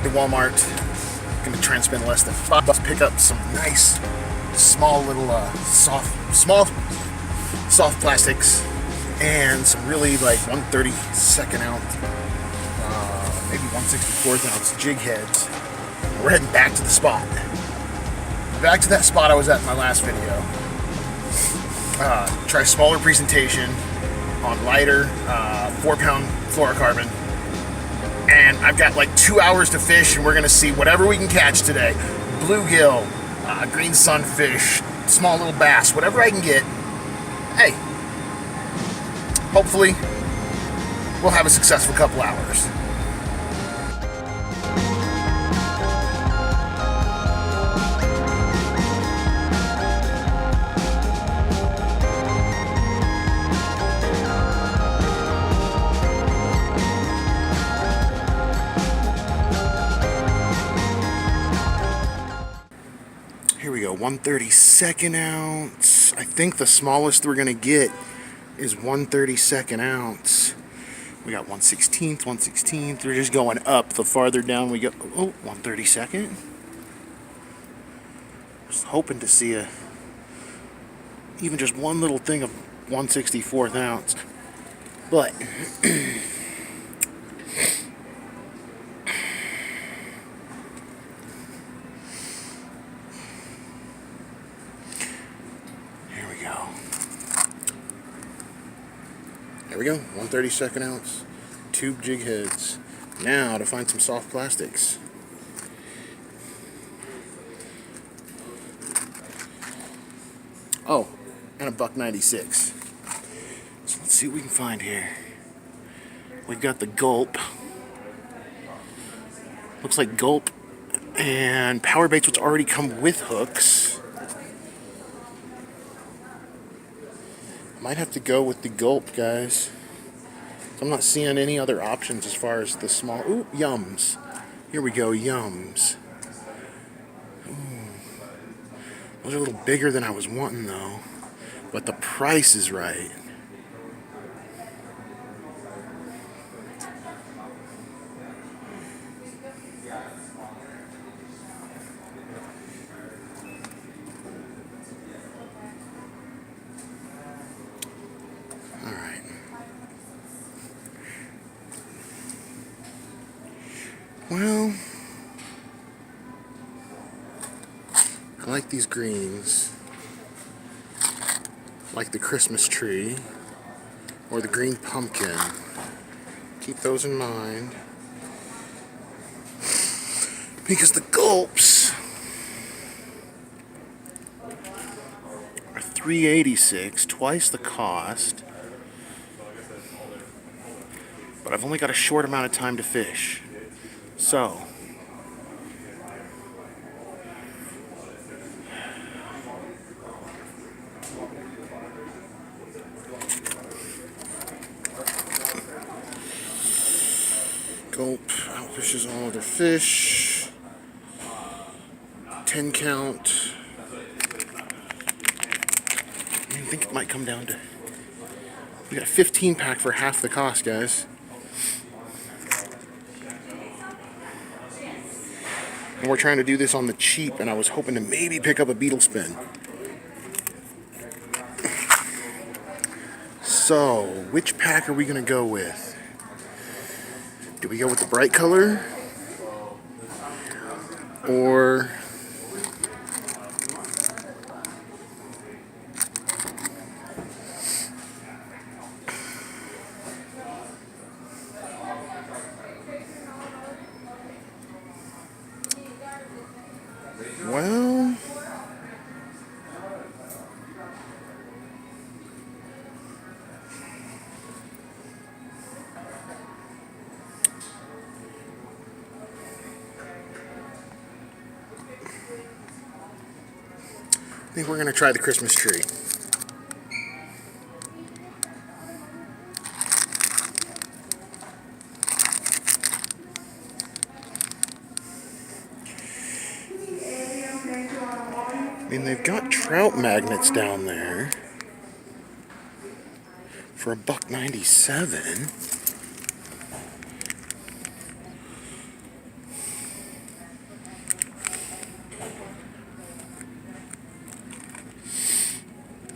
to Walmart. Gonna try and spend less than $5. Pick up some nice, small little soft plastics, and some really like 1/32 ounce, maybe 1/64 ounce jig heads. We're heading back to the spot. Back to that spot I was at in my last video. Try smaller presentation on lighter 4-pound fluorocarbon. And I've got like 2 hours to fish, and we're gonna see whatever we can catch today. Bluegill, green sunfish, small little bass, whatever I can get. Hey, hopefully we'll have a successful couple hours. Here we go, 1/32 ounce. I think the smallest we're gonna get is 1/32 ounce. We got 1/16, 1/16. We're just going up the farther down we go. Oh, 1/32. Just hoping to see even just one little thing of 1/64 ounce. But there we go, 1/32 ounce tube jig heads. Now to find some soft plastics. Oh, and a $1.96. So let's see what we can find here. We've got the gulp. Looks like gulp and power baits, which already come with hooks. Might have to go with the gulp, guys. I'm not seeing any other options as far as the small. Ooh, yums. Here we go, yums. Ooh. Those are a little bigger than I was wanting, though. But the price is right. Well, I like these greens, like the Christmas tree or the green pumpkin. Keep those in mind, because the gulps are $3.86, twice the cost, but I've only got a short amount of time to fish. So, gulp outfishes all other fish. 10 count. I think it might come down to, we got a 15 pack for half the cost, guys. And we're trying to do this on the cheap, and I was hoping to maybe pick up a beetle spin. So, which pack are we going to go with? Do we go with the bright color? Or well, I think we're going to try the Christmas tree. I mean, they've got trout magnets down there for $1.97.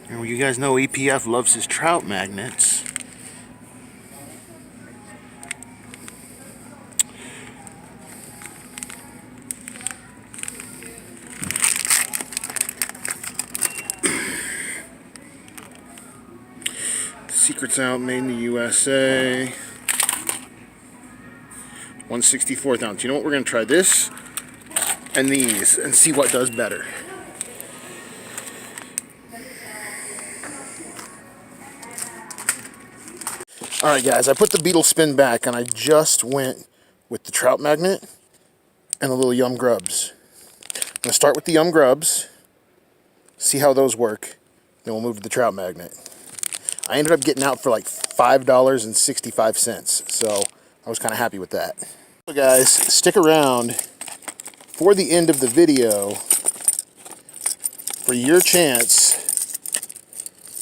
And you guys know EPF loves his trout magnets. Secrets out, made in the USA. 1/64 ounce. You know what? We're going to try this and these and see what does better. Alright guys, I put the beetle spin back and I just went with the trout magnet and the little yum grubs. I'm going to start with the yum grubs, see how those work, then we'll move to the trout magnet. I ended up getting out for like $5.65, so I was kind of happy with that. So guys, stick around for the end of the video for your chance.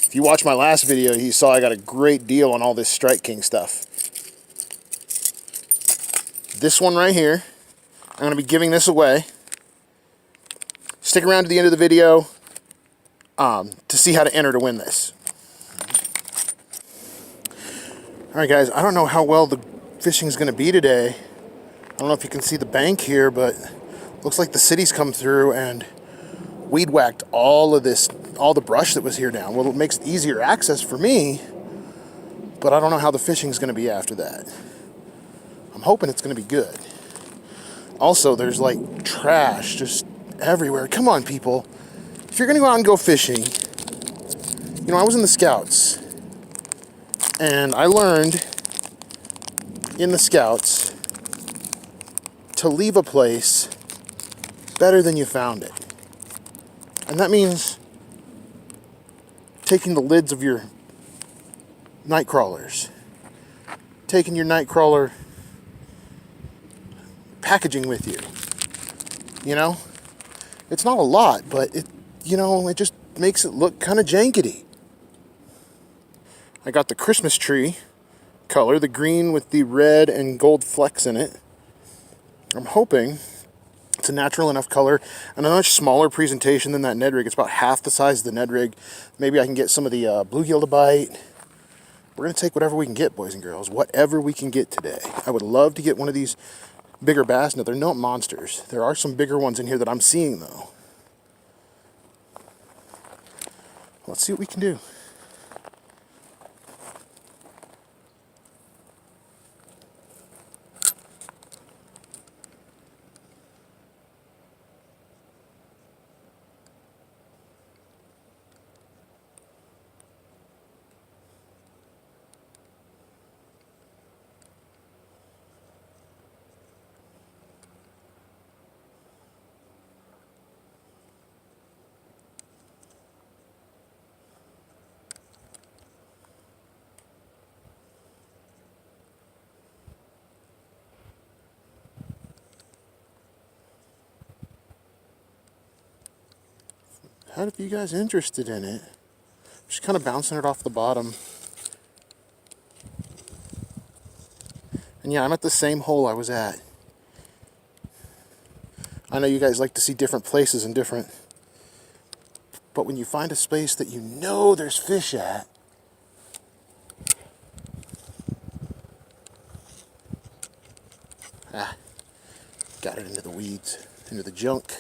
If you watched my last video, you saw I got a great deal on all this Strike King stuff. This one right here, I'm going to be giving this away. Stick around to the end of the video to see how to enter to win this. Alright guys, I don't know how well the fishing is going to be today. I don't know if you can see the bank here, but looks like the city's come through and weed whacked all the brush that was here down. Well, it makes easier access for me, but I don't know how the fishing's going to be after that. I'm hoping it's going to be good. Also, there's like trash just everywhere. Come on, people. If you're going to go out and go fishing, you know, I was in the Scouts, and I learned in the Scouts to leave a place better than you found it. And that means taking the lids of your night crawlers, taking your night crawler packaging with you. You know, it's not a lot, but it just makes it look kind of jankety. I got the Christmas tree color, the green with the red and gold flecks in it. I'm hoping it's a natural enough color and a much smaller presentation than that Ned Rig. It's about half the size of the Ned Rig. Maybe I can get some of the bluegill to bite. We're going to take whatever we can get, boys and girls. Whatever we can get today. I would love to get one of these bigger bass. No, they're not monsters. There are some bigger ones in here that I'm seeing, though. Let's see what we can do. How if you guys interested in it? Just kind of bouncing it off the bottom. And yeah, I'm at the same hole I was at. I know you guys like to see different places and different... But when you find a space that you know there's fish at, got it into the weeds, into the junk.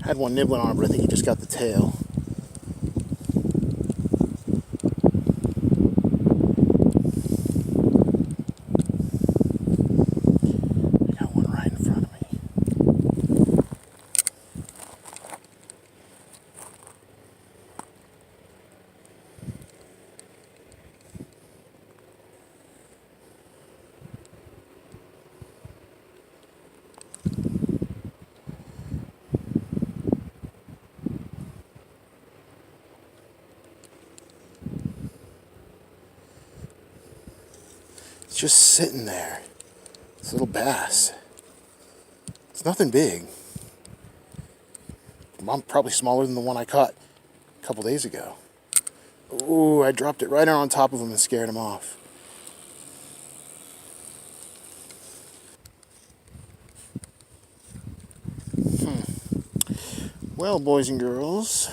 Had one nibbling on it, but I think he just got the tail. I got one right in front of me. It's just sitting there. This little bass. It's nothing big. Probably smaller than the one I caught a couple days ago. Ooh, I dropped it right on top of him and scared him off. Well, boys and girls,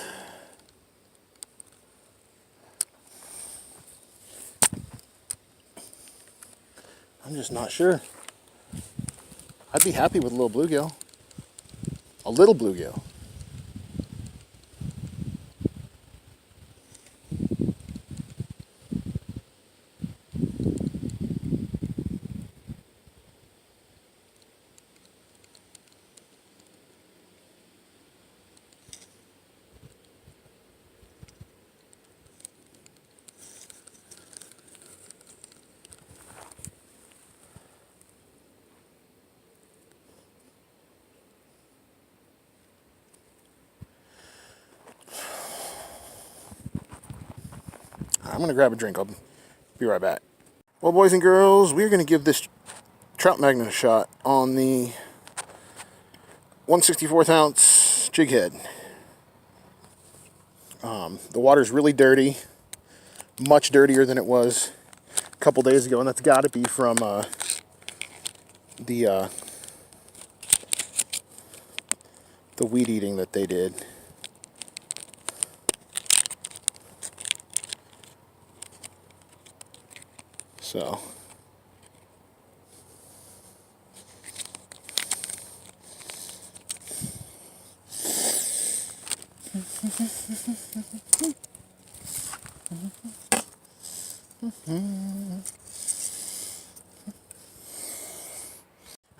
I'm just not sure. I'd be happy with a little bluegill. A little bluegill. I'm going to grab a drink. I'll be right back. Well, boys and girls, we're going to give this trout magnet a shot on the 1/64 ounce jig head. The water's really dirty, much dirtier than it was a couple days ago, and that's got to be from the weed eating that they did. So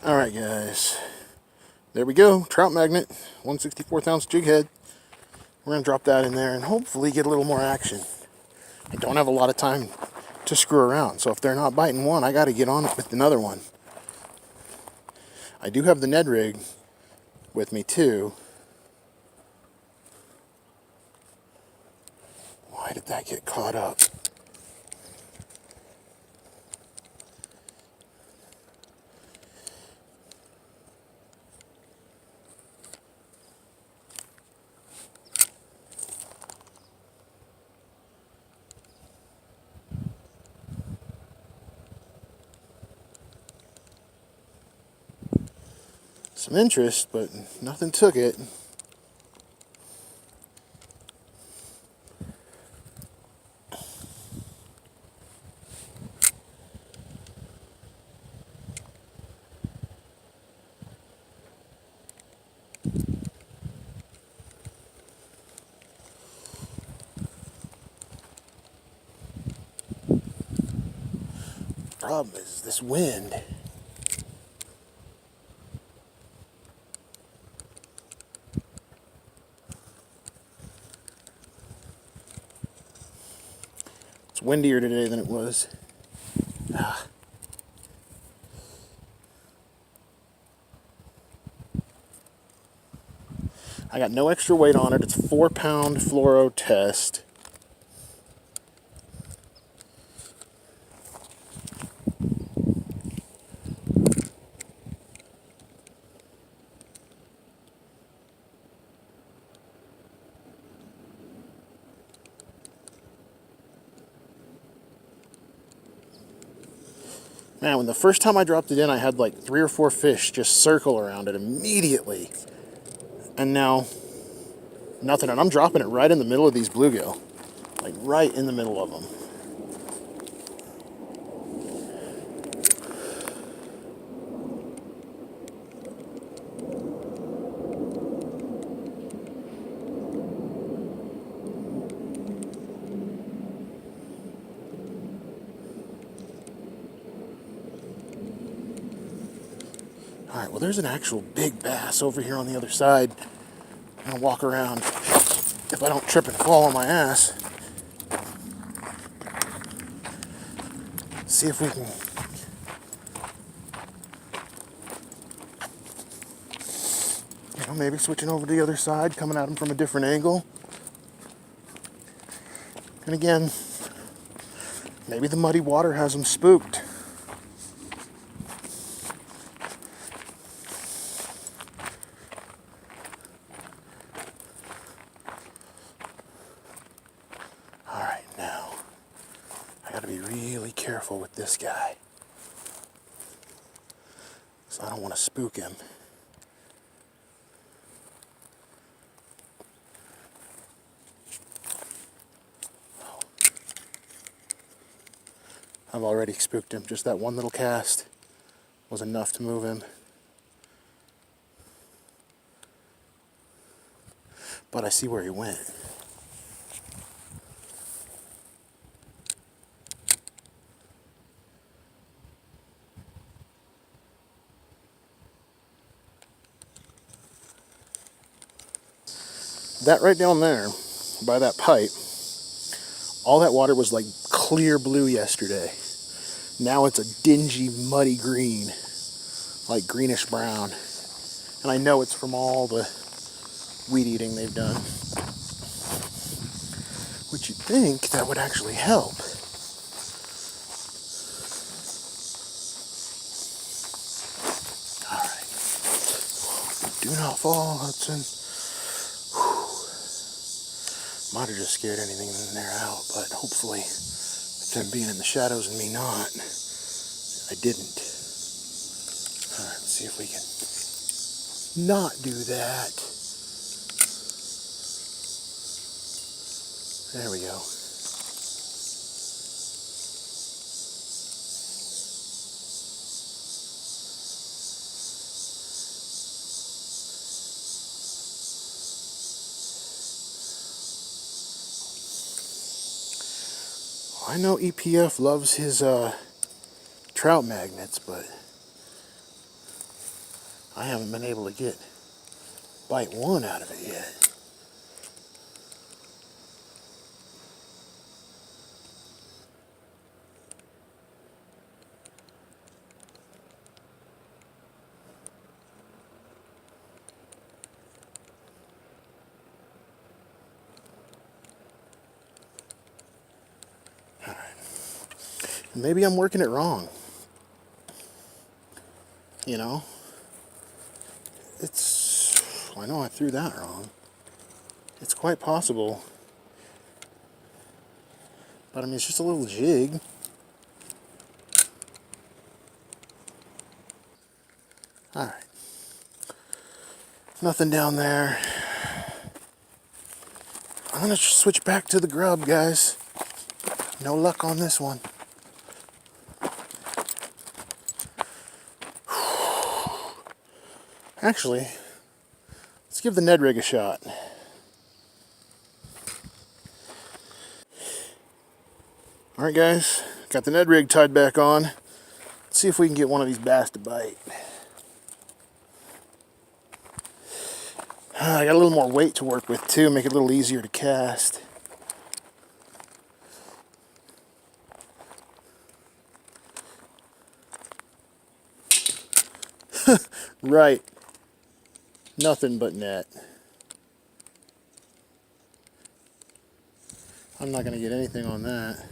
all right, guys, there we go. Trout magnet, 1/64 ounce jig head. We're gonna drop that in there and hopefully get a little more action. I don't have a lot of time to screw around, so if they're not biting one, I got to get on it with another one. I do have the Ned Rig with me too. Why did that get caught up? Some interest, but nothing took it. Problem is this wind. It's windier today than it was. I got no extra weight on it. It's a 4-pound fluoro test. Man, when the first time I dropped it in, I had like 3 or 4 fish just circle around it immediately. And now, nothing. And I'm dropping it right in the middle of these bluegill. Like right in the middle of them. Alright, well there's an actual big bass over here on the other side. I'm going to walk around if I don't trip and fall on my ass. See if we can... You know, maybe switching over to the other side, coming at them from a different angle. And again, maybe the muddy water has them spooked. Gotta be really careful with this guy. So I don't want to spook him. I've already spooked him. Just that one little cast was enough to move him. But I see where he went. That right down there, by that pipe, all that water was like clear blue yesterday. Now it's a dingy, muddy green, like greenish brown. And I know it's from all the weed eating they've done. Which you'd think that would actually help. Alright. Do not fall, Hudson. Might have just scared anything in there out, but hopefully, with them being in the shadows and me not, I didn't. Alright, let's see if we can not do that. There we go. I know EPF loves his trout magnets, but I haven't been able to get bite one out of it yet. Maybe I'm working it wrong. You know? I know I threw that wrong. It's quite possible. But I mean, it's just a little jig. Alright. Nothing down there. I'm gonna switch back to the grub, guys. No luck on this one. Actually, let's give the Ned Rig a shot. Alright guys, got the Ned Rig tied back on. Let's see if we can get one of these bass to bite. I got a little more weight to work with too, make it a little easier to cast. Right. Nothing but net. I'm not going to get anything on that.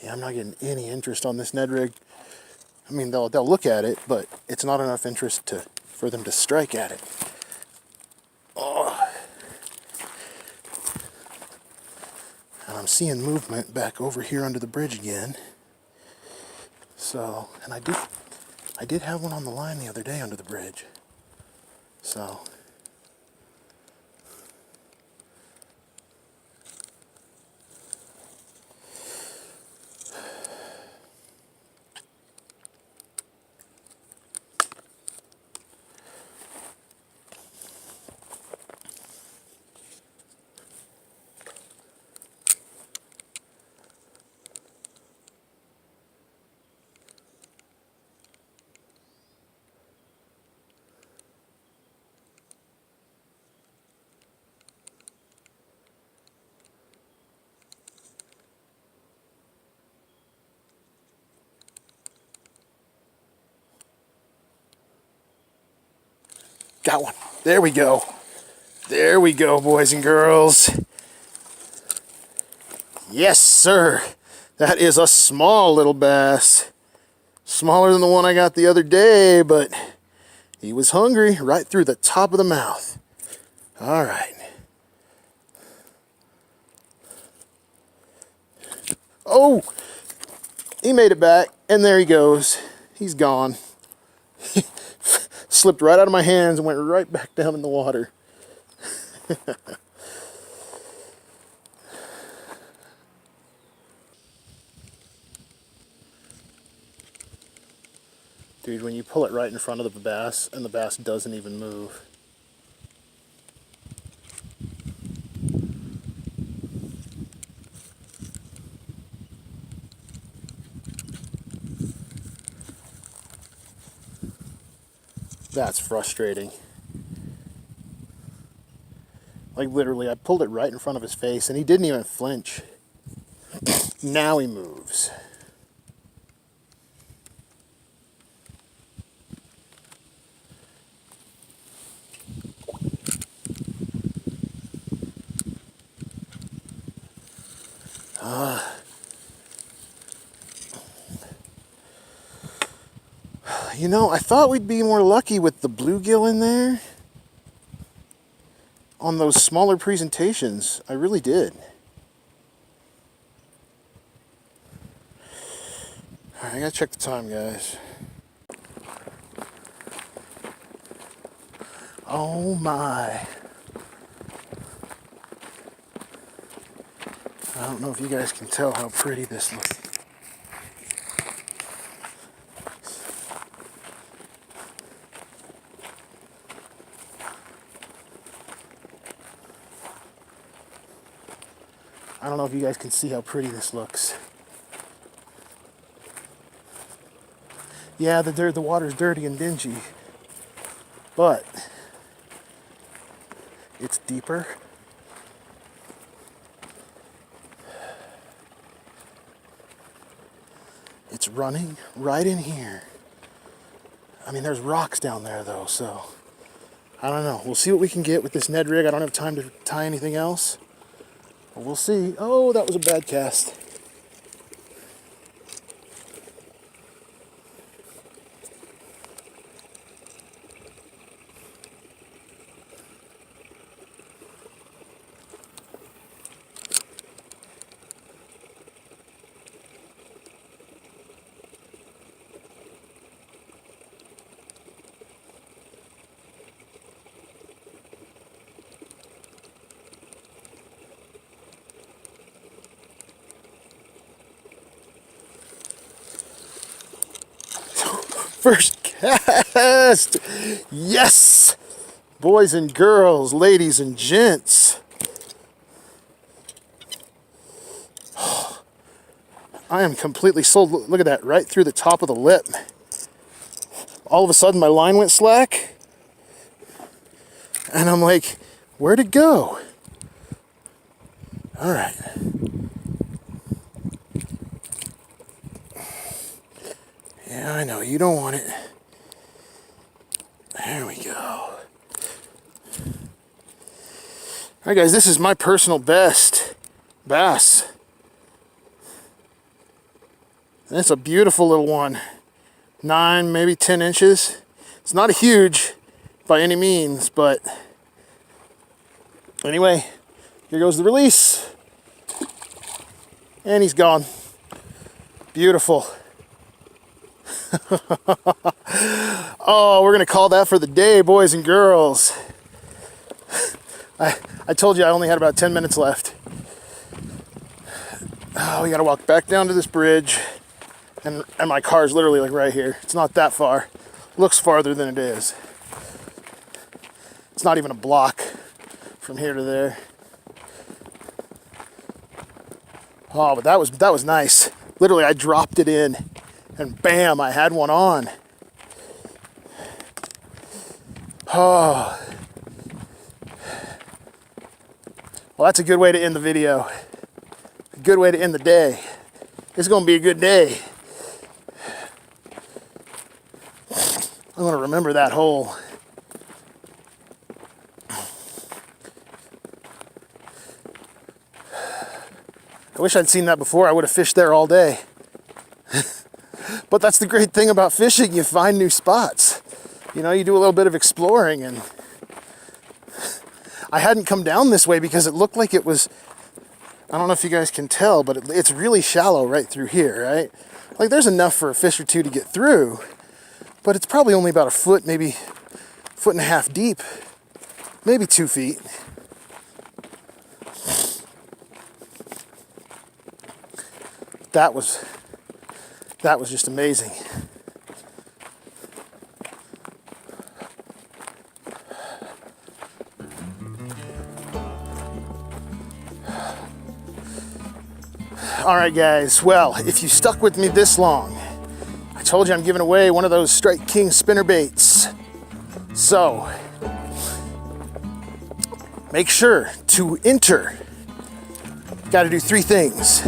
Yeah, I'm not getting any interest on this Ned Rig. I mean, they'll look at it, but it's not enough interest for them to strike at it. Oh. And I'm seeing movement back over here under the bridge again. So, and I did have one on the line the other day under the bridge. So, got one. There we go. There we go, boys and girls. Yes, sir. That is a small little bass. Smaller than the one I got the other day, but he was hungry right through the top of the mouth. All right. Oh, he made it back, and there he goes. He's gone. Slipped right out of my hands and went right back down in the water. Dude, when you pull it right in front of the bass, and the bass doesn't even move. That's frustrating. Like literally, I pulled it right in front of his face and he didn't even flinch. Now he moves. You know, I thought we'd be more lucky with the bluegill in there on those smaller presentations. I really did. All right, I gotta check the time, guys. Oh my. I don't know if you guys can tell how pretty this looks. I don't know if you guys can see how pretty this looks. Yeah, the water's dirty and dingy, but it's deeper. It's running right in here. I mean, there's rocks down there though, so I don't know. We'll see what we can get with this Ned rig. I don't have time to tie anything else. But we'll see. Oh, that was a bad cast. First cast! Yes! Boys and girls, ladies and gents. I am completely sold. Look at that, right through the top of the lip. All of a sudden my line went slack. And I'm like, where'd it go? All right. Yeah, I know, you don't want it. There we go. All right, guys, this is my personal best bass. And it's a beautiful little one. 9, maybe 10 inches. It's not a huge by any means, but anyway, here goes the release. And he's gone. Beautiful. Oh, we're gonna call that for the day, boys and girls. I told you I only had about 10 minutes left. Oh, we gotta walk back down to this bridge, and my car's literally like right here. It's not that far. Looks farther than it is. It's not even a block from here to there. Oh, but that was nice. Literally, I dropped it in. And bam, I had one on. Oh. Well, that's a good way to end the video. A good way to end the day. It's going to be a good day. I'm going to remember that hole. I wish I'd seen that before. I would have fished there all day. But that's the great thing about fishing. You find new spots. You know, you do a little bit of exploring, and I hadn't come down this way because it looked like it was I don't know if you guys can tell, but it's really shallow right through here, right? Like there's enough for a fish or two to get through, but it's probably only about a foot, maybe 1.5 feet deep, maybe 2 feet. That was just amazing. All right, guys. Well, if you stuck with me this long, I told you I'm giving away one of those Strike King spinner baits. So, make sure to enter. Got to do 3 things.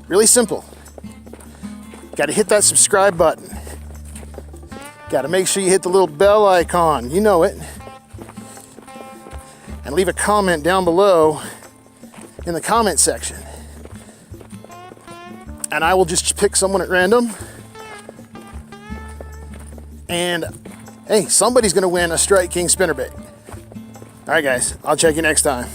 Really simple. Got to hit that subscribe button. Got to make sure you hit the little bell icon. You know it. And leave a comment down below in the comment section. And I will just pick someone at random. And hey, somebody's going to win a Strike King spinnerbait. All right, guys. I'll check you next time.